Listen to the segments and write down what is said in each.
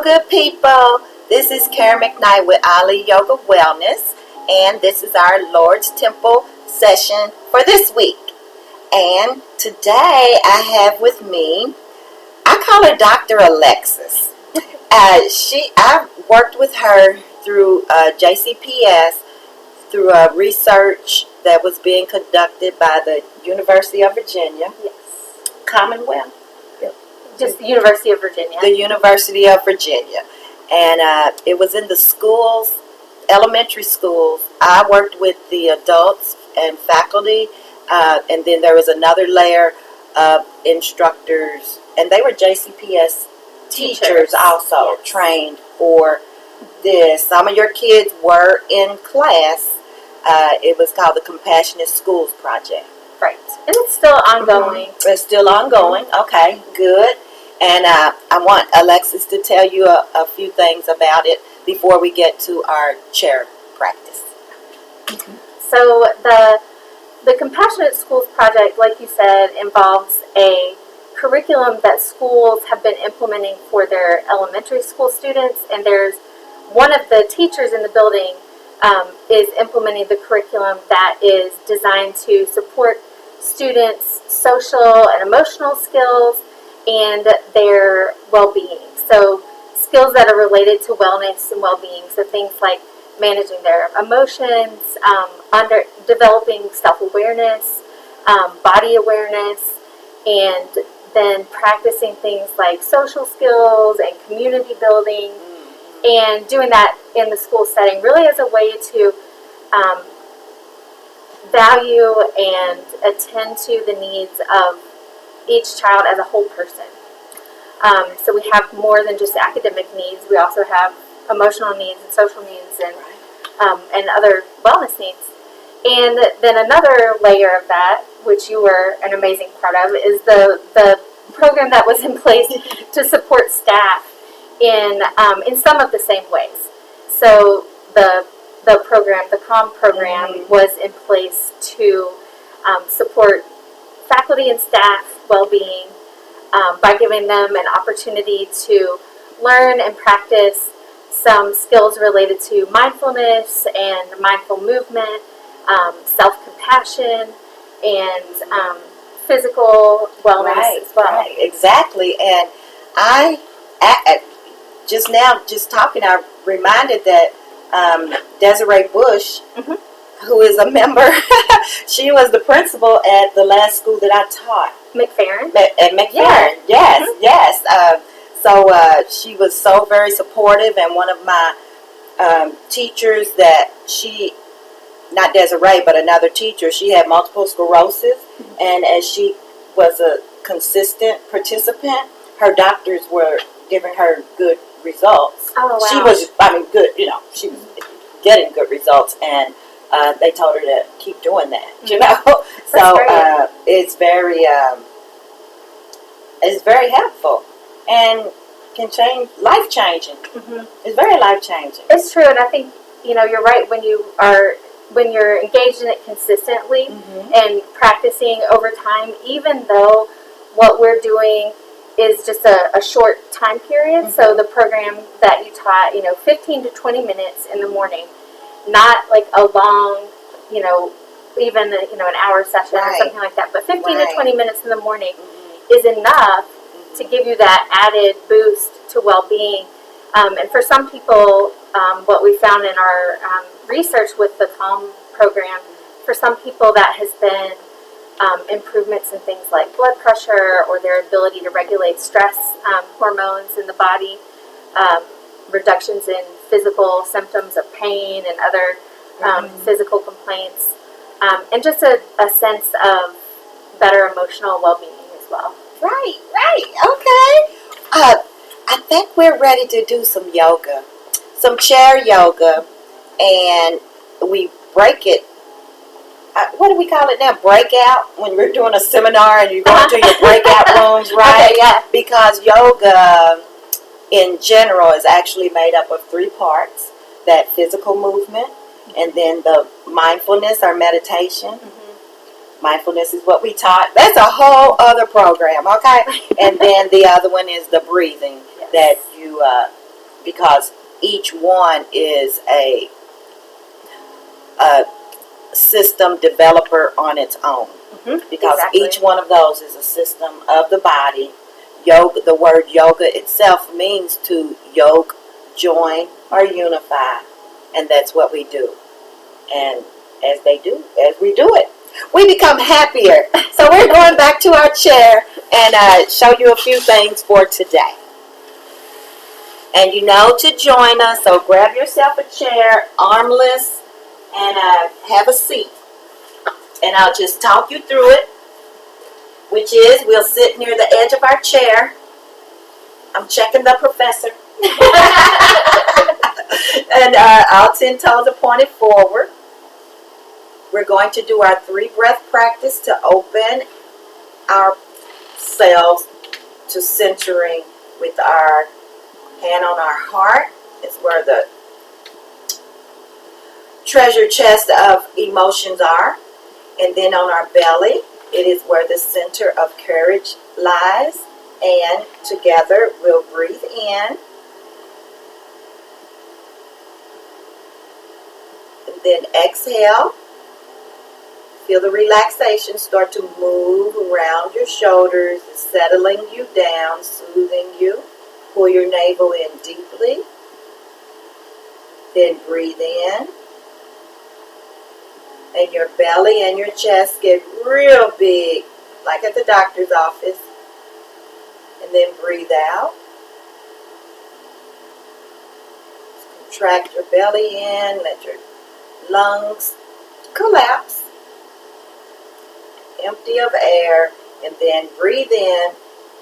good people. This is Karen McKnight with Ali Yoga Wellness, and this is our Lord's Temple session for this week. And today I have with me, I call her Dr. Alexis. I worked with her through JCPS, through a research that was being conducted by the University of Virginia. Yes. Commonwealth. Just the University of Virginia. The University of Virginia. And it was in the schools, elementary schools. I worked with the adults and faculty, and then there was another layer of instructors, and they were JCPS teachers also, yes, trained for this. Some of your kids were in class. It was called the Compassionate Schools Project. Right. And it's still ongoing. Mm-hmm. It's still ongoing. Okay, good. And I want Alexis to tell you a few things about it before we get to our chair practice. Mm-hmm. So the Compassionate Schools Project, like you said, involves a curriculum that schools have been implementing for their elementary school students, and there's one of the teachers in the building is implementing the curriculum that is designed to support students' social and emotional skills and their well-being. So skills that are related to wellness and well-being. So things like managing their emotions, developing self-awareness, body awareness, and then practicing things like social skills and community building, and doing that in the school setting really as a way to value and attend to the needs of each child as a whole person. So we have more than just academic needs. We also have emotional needs and social needs and other wellness needs. And then another layer of that, which you were an amazing part of, is the program that was in place to support staff in some of the same ways. So the program, the CALM program, was in place to support faculty and staff well-being by giving them an opportunity to learn and practice some skills related to mindfulness and mindful movement, self-compassion, and physical wellness as well. Right, exactly. And I just talking, I reminded that Desiree Bush, who is a member, she was the principal at the last school that I taught. McFerrin? At McFerrin, yes, yes. So she was so very supportive, and one of my teachers that not Desiree, but another teacher, she had multiple sclerosis, and as she was a consistent participant, her doctors were giving her good results. Oh, wow. She was, good, she was getting good results, and they told her to keep doing that, So it's very helpful and can change, life-changing. It's very life-changing. It's true, and I think, you're right when you're engaged in it consistently and practicing over time, even though what we're doing is just a short time period. So the program that you taught, 15 to 20 minutes in the morning, not like a long, even an hour session or something like that, but 15 to 20 minutes in the morning is enough to give you that added boost to well-being. And for some people, what we found in our research with the CALM program, for some people that has been improvements in things like blood pressure or their ability to regulate stress hormones in the body, reductions in physical symptoms of pain and other physical complaints, and just a sense of better emotional well-being as well. Right, okay. I think we're ready to do some yoga, some chair yoga, and we break it. What do we call it now? Breakout, when we're doing a seminar and you go into your breakout rooms, right? Okay, yeah. Because yoga in general is actually made up of 3 parts: that physical movement, and then the mindfulness or meditation. Mindfulness is what we taught. That's a whole other program, okay? And then the other one is the breathing, that you because each one is a system developer on its own. Because exactly. each one of those is a system of the body. Yoga, the word yoga itself means to yoke, join, or unify. And that's what we do. And as we do it, we become happier. So we're going back to our chair and show you a few things for today. And you know to join us, so grab yourself a chair, armless, and have a seat. And I'll just talk you through it, which is we'll sit near the edge of our chair. I'm checking the professor. And our 10 toes are pointed forward. We're going to do our 3 breath practice to open ourselves to centering with our hand on our heart. It's where the treasure chest of emotions are. And then on our belly, it is where the center of courage lies. And together we'll breathe in. And then exhale. Feel the relaxation start to move around your shoulders, settling you down, soothing you. Pull your navel in deeply. Then breathe in. And your belly and your chest get real big, like at the doctor's office. And then breathe out. Contract your belly in, let your lungs collapse. Empty of air, and then breathe in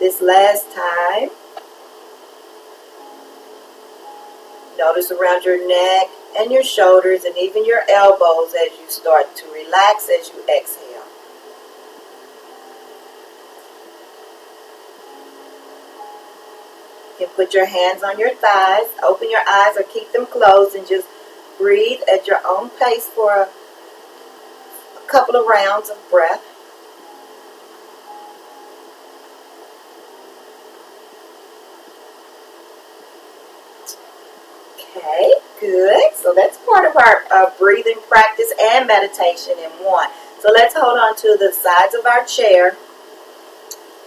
this last time. Notice around your neck and your shoulders and even your elbows as you start to relax as you exhale. You can put your hands on your thighs, open your eyes or keep them closed, and just breathe at your own pace for a couple of rounds of breath. Okay, good. So that's part of our breathing practice and meditation in one. So let's hold on to the sides of our chair,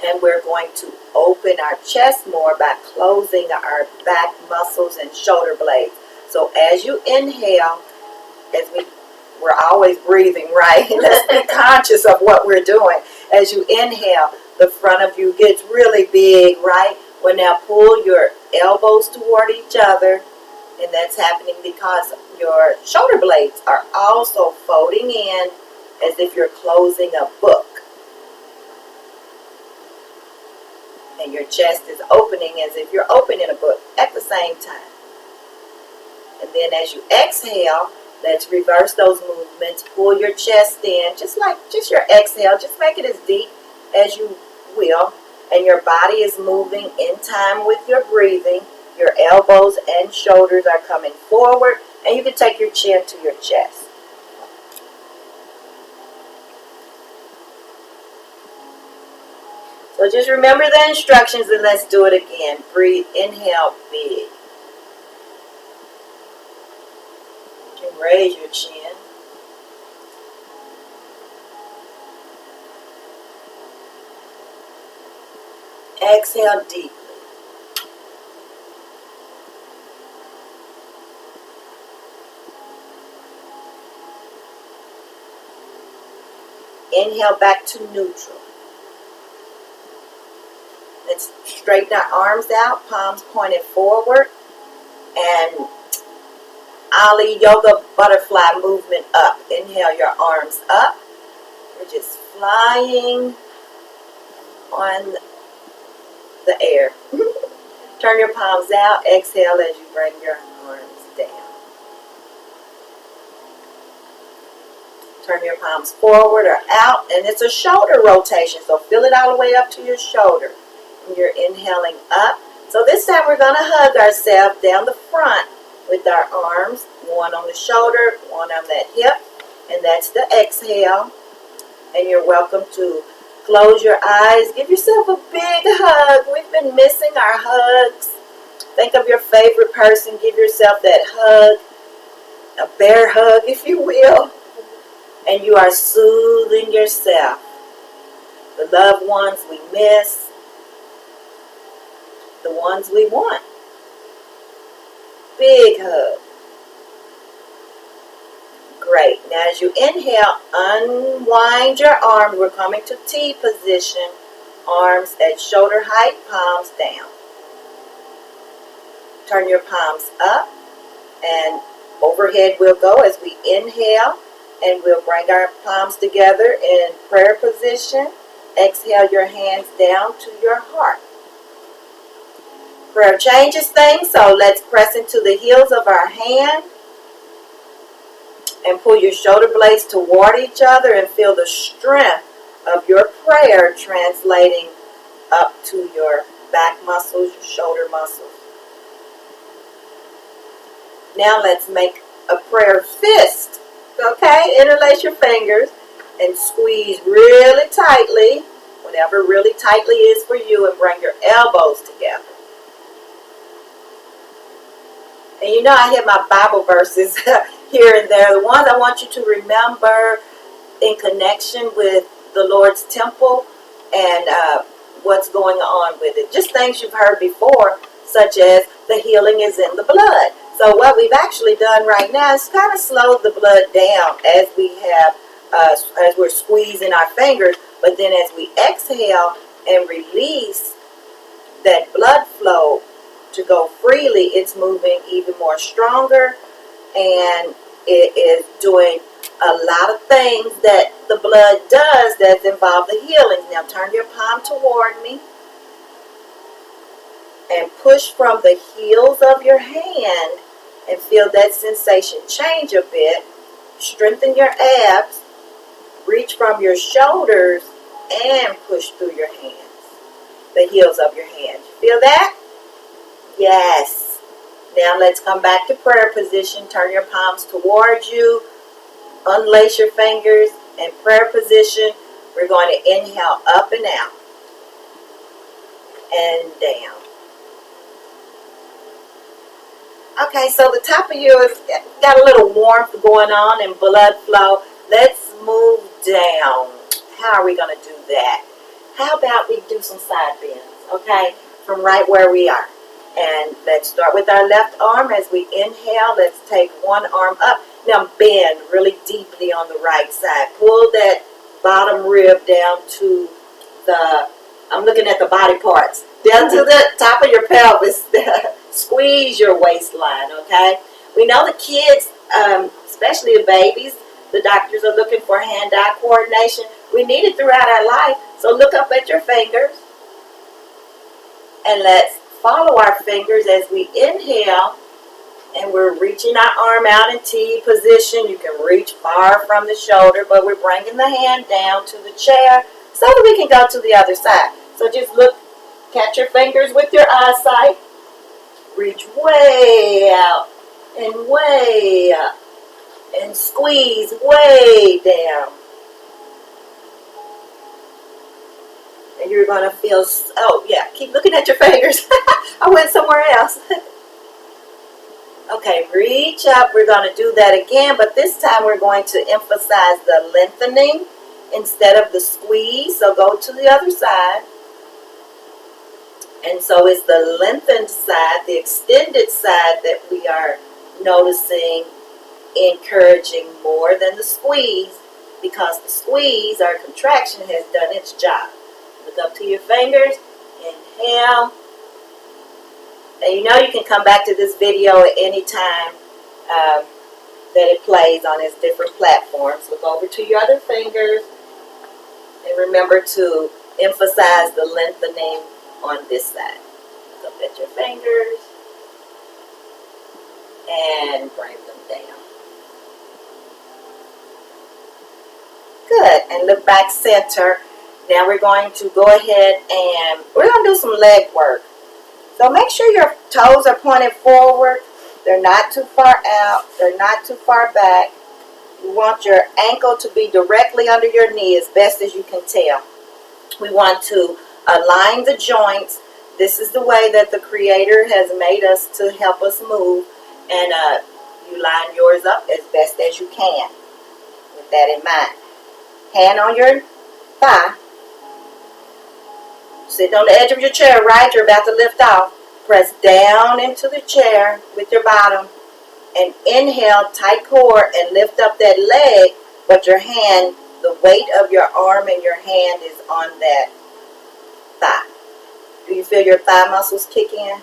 and we're going to open our chest more by closing our back muscles and shoulder blades. So as you inhale, we're always breathing, right? Let's be conscious of what we're doing. As you inhale, the front of you gets really big, right? Well, now pull your elbows toward each other. And that's happening because your shoulder blades are also folding in as if you're closing a book. And your chest is opening as if you're opening a book at the same time. And then as you exhale, let's reverse those movements. Pull your chest in, just your exhale. Just make it as deep as you will. And your body is moving in time with your breathing. Your elbows and shoulders are coming forward, and you can take your chin to your chest. So just remember the instructions and let's do it again. Breathe, inhale big. You can raise your chin. Exhale deeply. Inhale back to neutral. Let's straighten our arms out, palms pointed forward, and Ali Yoga butterfly movement up. Inhale your arms up. We're just flying on the air. Turn your palms out. Exhale as you bring your arms down. Turn your palms forward or out, and it's a shoulder rotation, so feel it all the way up to your shoulder. And you're inhaling up. So this time we're going to hug ourselves down the front with our arms, one on the shoulder, one on that hip, and that's the exhale. And you're welcome to close your eyes. Give yourself a big hug. We've been missing our hugs. Think of your favorite person. Give yourself that hug, a bear hug, if you will. And you are soothing yourself. The loved ones we miss, the ones we want. Big hug. Great. Now as you inhale, unwind your arms. We're coming to T position. Arms at shoulder height, palms down. Turn your palms up and overhead we'll go as we inhale, and we'll bring our palms together in prayer position. Exhale your hands down to your heart. Prayer changes things, so let's press into the heels of our hand and pull your shoulder blades toward each other and feel the strength of your prayer translating up to your back muscles, your shoulder muscles. Now let's make a prayer fist. Okay, interlace your fingers and squeeze really tightly, whatever really tightly is for you, and bring your elbows together. And you know I hit my Bible verses here and there. The ones I want you to remember in connection with the Lord's temple and what's going on with it. Just things you've heard before, such as the healing is in the blood. So what we've actually done right now is kind of slowed the blood down as we have, as we're squeezing our fingers. But then as we exhale and release that blood flow to go freely, it's moving even more stronger, and it is doing a lot of things that the blood does that involve the healing. Now turn your palm toward me and push from the heels of your hand and feel that sensation change a bit. Strengthen your abs, reach from your shoulders and push through your hands, the heels of your hands. Feel that? Yes. Now let's come back to prayer position. Turn your palms towards you. Unlace your fingers in prayer position. We're going to inhale up and out and down. Okay, so the top of you has got a little warmth going on and blood flow. Let's move down. How are we going to do that? How about we do some side bends, okay, from right where we are. And let's start with our left arm. As we inhale, let's take one arm up. Now bend really deeply on the right side. Pull that bottom rib down to the, I'm looking at the body parts, down to the top of your pelvis. Squeeze your waistline, okay? We know the kids, especially the babies, the doctors are looking for hand-eye coordination. We need it throughout our life. So look up at your fingers and let's follow our fingers as we inhale, and we're reaching our arm out in T position. You can reach far from the shoulder, but we're bringing the hand down to the chair so that we can go to the other side. So just look, catch your fingers with your eyesight. Reach way out and way up and squeeze way down. And you're going to feel, oh yeah, keep looking at your fingers. I went somewhere else. Okay, reach up. We're going to do that again, but this time we're going to emphasize the lengthening instead of the squeeze. So go to the other side. And so it's the lengthened side, the extended side that we are noticing, encouraging more than the squeeze, because the squeeze, our contraction, has done its job. Look up to your fingers, inhale. And you know you can come back to this video at any time that it plays on its different platforms. Look over to your other fingers and remember to emphasize the lengthening on this side. Look up at your fingers and bring them down. Good. And look back center. Now we're going to go ahead and we're going to do some leg work. So make sure your toes are pointed forward. They're not too far out. They're not too far back. You want your ankle to be directly under your knee as best as you can tell. We want to align the joints This is the way that the Creator has made us to help us move. And you line yours up as best as you can with that in mind. Hand on your thigh. Sitting on the edge of your chair, right? You're about to lift off. Press down into the chair with your bottom. And inhale, tight core, and lift up that leg. But your hand, the weight of your arm and your hand is on that thigh. Do you feel your thigh muscles kick in?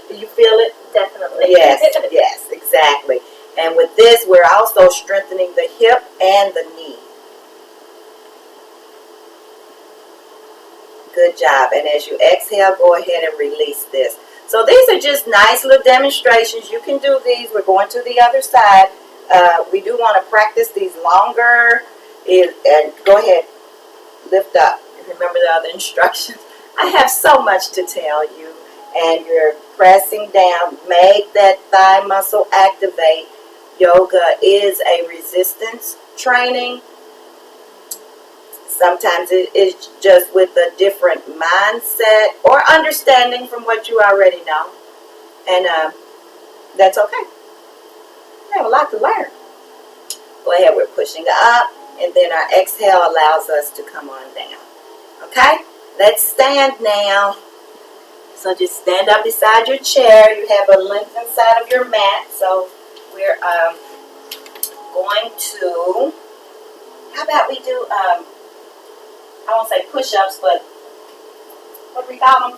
Do you feel it? Definitely. Yes, yes, exactly. And with this, we're also strengthening the hip and the knee. Good job. And as you exhale, go ahead and release this. So these are just nice little demonstrations. You can do these. We're going to the other side. We do want to practice these longer. And go ahead, lift up. Remember the other instructions. I have so much to tell you. And you're pressing down. Make that thigh muscle activate. Yoga is a resistance training. Sometimes it is just with a different mindset or understanding from what you already know. And that's okay. We have a lot to learn. Go ahead, we're pushing up. And then our exhale allows us to come on down. Okay? Let's stand now. So just stand up beside your chair. You have a length inside of your mat. So we're going to, how about we do, I won't say push-ups, but what do we call them?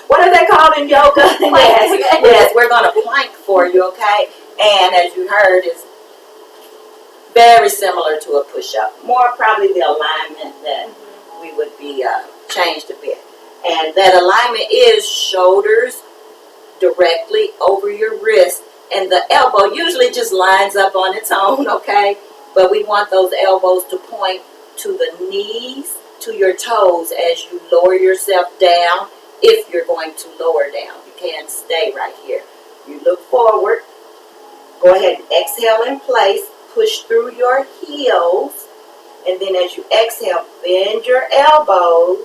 What are they called in yoga? Yes, we're going to plank for you, okay? And as you heard, it's very similar to a push-up. More probably the alignment that we would be changed a bit. And that alignment is shoulders directly over your wrist. And the elbow usually just lines up on its own, okay? But we want those elbows to point to the knees, to your toes as you lower yourself down. If you're going to lower down, you can't stay right here. You look forward. Go ahead and exhale in place. Push through your heels. And then as you exhale, bend your elbows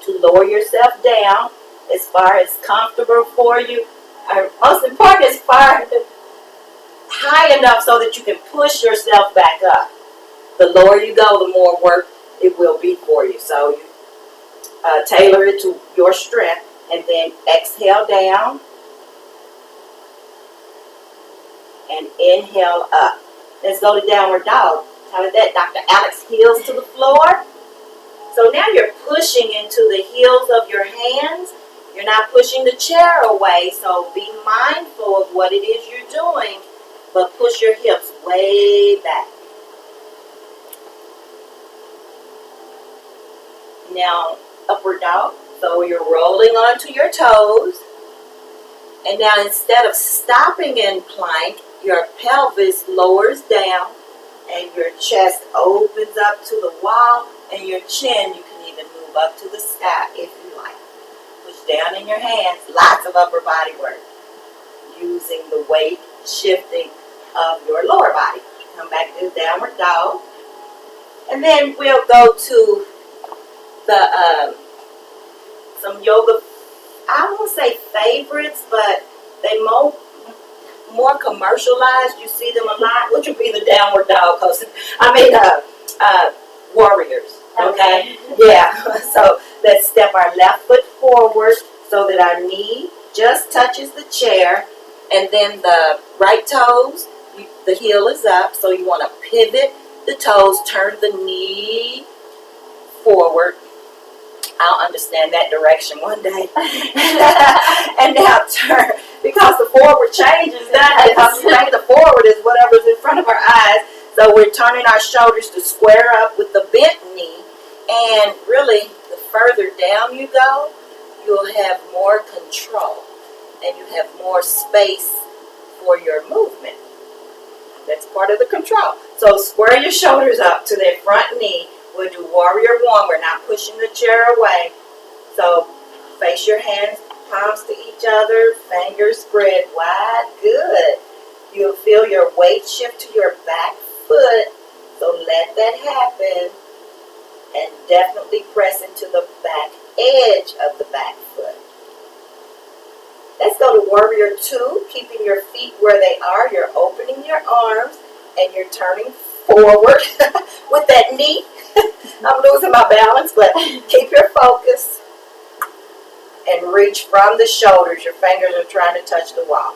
to lower yourself down as far as comfortable for you. Most important, as far high enough so that you can push yourself back up. The lower you go, the more work it will be for you. So you tailor it to your strength. And then exhale down. And inhale up. Let's go to downward dog. How did that, Dr. Alex? Heels to the floor. So now you're pushing into the heels of your hands. You're not pushing the chair away. So be mindful of what it is you're doing. But push your hips way back. Now, upward dog. So you're rolling onto your toes. And now instead of stopping in plank, your pelvis lowers down and your chest opens up to the wall, and your chin, you can even move up to the sky if you like. Push down in your hands. Lots of upper body work. Using the weight shifting of your lower body. Come back to downward dog. And then we'll go to the some yoga, I won't say favorites, but they more commercialized. You see them a lot, which would be the downward dog, warriors. Okay, yeah. So let's step our left foot forward so that our knee just touches the chair, and then the right toes, the heel is up. So you want to pivot the toes, turn the knee forward. I'll understand that direction one day. And now turn, because the forward changes that. Because we think the forward is whatever's in front of our eyes. So we're turning our shoulders to square up with the bent knee. And really, the further down you go, you'll have more control. And you have more space for your movement. That's part of the control. So square your shoulders up to their front knee. We'll do warrior one. We're not pushing the chair away. So face your hands, palms to each other, fingers spread wide. Good. You'll feel your weight shift to your back foot. So let that happen. and definitely press into the back edge of the back foot. Let's go to Warrior 2, keeping your feet where they are. You're opening your arms and you're turning forward with that knee. I'm losing my balance, but keep your focus and reach from the shoulders. Your fingers are trying to touch the wall.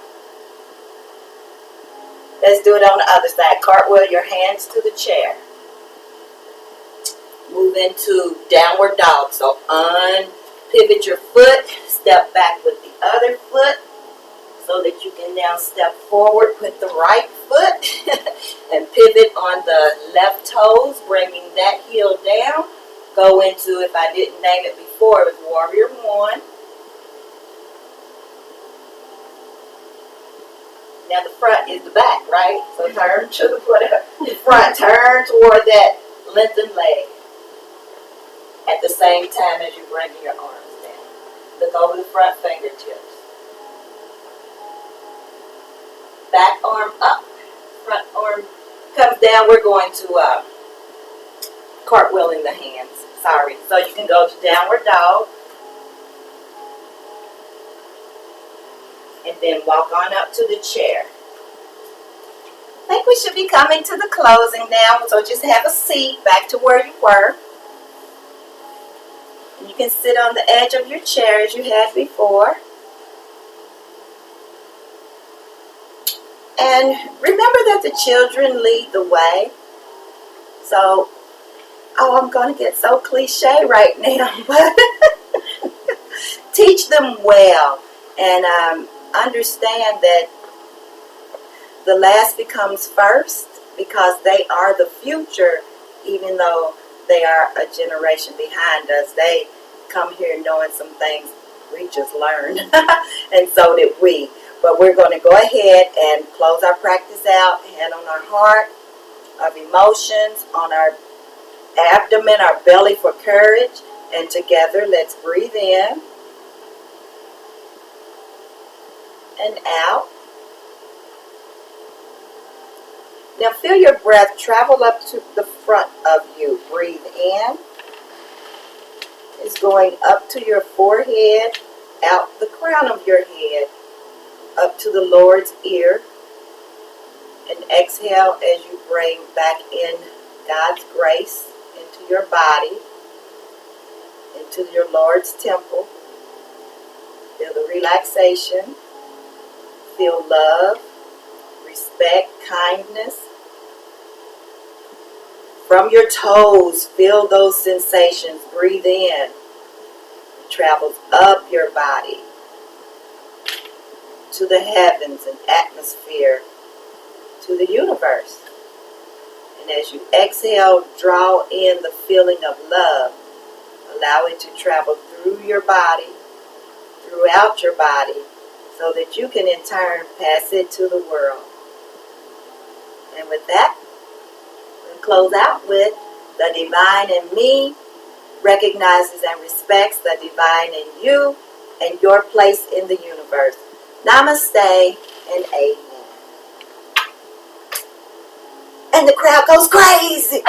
Let's do it on the other side. Cartwheel your hands to the chair. Move into downward dog. So unpivot your foot, step back with the other foot so that you can now step forward with the right foot and pivot on the left toes, bringing that heel down. Go into, if I didn't name it before, it was Warrior 1. Now the front is the back, right? So turn to the front, turn toward that lengthened leg. At the same time as you're bringing your arms down. Look over the front fingertips. Back arm up, front arm comes down. We're going to cartwheeling the hands. Sorry. So you can go to downward dog. And then walk on up to the chair. I think we should be coming to the closing now. So just have a seat back to where you were. You can sit on the edge of your chair as you had before. And remember that the children lead the way. So, I'm going to get so cliche right now, but teach them well and understand that the last becomes first because they are the future, even though they are a generation behind us. They come here knowing some things we just learned, and so did we. But we're going to go ahead and close our practice out. Hand on our heart, of emotions, on our abdomen, our belly for courage. And together, let's breathe in and out. Now feel your breath travel up to the front of you. Breathe in. It's going up to your forehead, out the crown of your head, up to the Lord's ear. And exhale as you bring back in God's grace into your body, into your Lord's temple. Feel the relaxation. Feel love, respect, kindness. From your toes, feel those sensations. Breathe in. It travels up your body to the heavens and atmosphere, to the universe. And as you exhale, draw in the feeling of love. Allow it to travel through your body, throughout your body, so that you can in turn pass it to the world. And with that, close out with the divine in me recognizes and respects the divine in you and your place in the universe. Namaste and amen. And the crowd goes crazy.